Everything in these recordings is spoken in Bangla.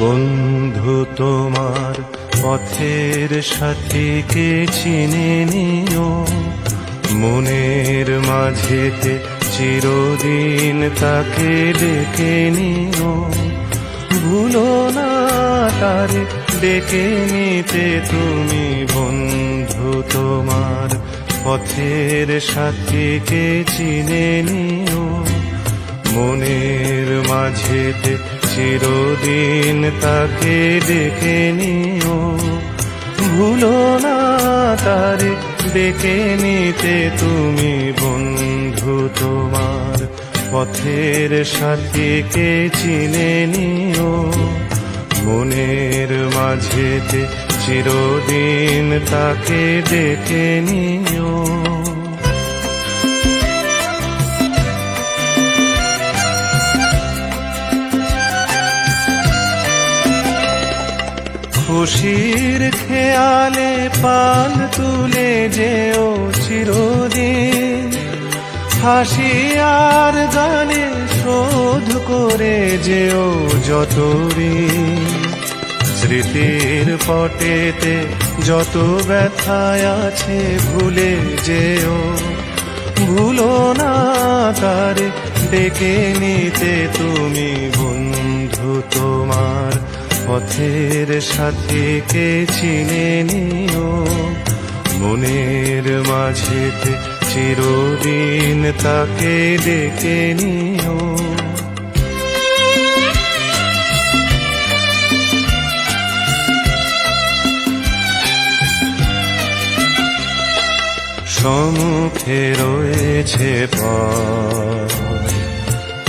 বন্ধু তোমার পথের সাথীকে চিনে নিও, মনের মাঝেতে চিরদিন তাকে ডেকে নিও। ভুলো না তারে ডেকে নিতে তুমি, বন্ধু তোমার পথের সাথীকে চিনে নিও, মনের মাঝেতে চিরদিন তাকে ডেকে নিও। ভুলো না তারে ডেকে নিতে তুমি, বন্ধু তোমার পথের সাথীকে চিনে নিও, মনের মাঝেতে চিরদিন তাকে ডেকে নিও। খুশির খেয়ালে পাল তুলে যেও চিরদিন, হাসি আর গানে শোধ করে যেও যত ঋণ। স্মৃতির পটেতে যত ব্যথায় আছে ভুলে যেও, ভুলো না তারে ডেকে নিতে তুমি, বন্ধু তোমার পথের সাথীকে চিনে নিও, মনের মাঝেতে চিরদিন তাকে ডেকে নিও। সম্মুখে রয়েছে পথ,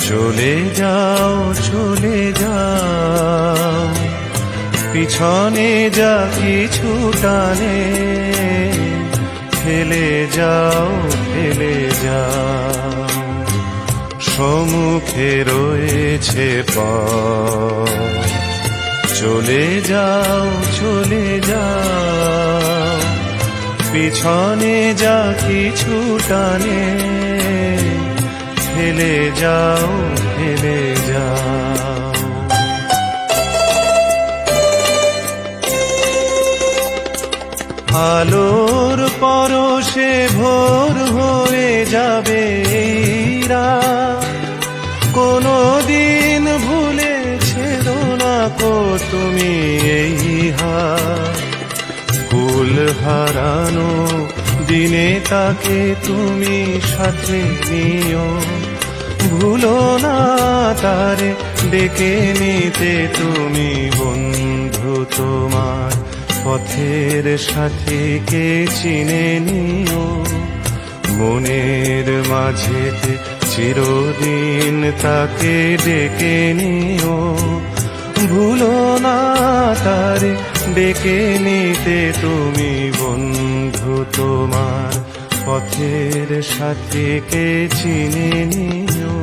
চলে যাও চলে যাও, পিছনে যা কিছু টানে ফেলে যাও ফেলে যাও। সম্মুখে রয়েছে পথ, চলে যাও চলে যাও, পিছনে যা কিছু টানে ফেলে যাও ফেলে যাও। আলোর পরশে ভোর হয়ে যাবে রাত, কোনো দিন ভুলেছিল না কো তুমি এই হাত। কুল হারানো দিনে তাকে তুমি সাথে নিও, ভুলো না তারে ডেকে নিতে তুমি, বন্ধু তোমার পথের সাথীকে চিনে নিও, মনের মাঝেতে চিরদিন তাকে ডেকে নিও। ভুলো না তারে ডেকে নিতে তুমি, বন্ধু তোমার পথের সাথীকে চিনে নিও।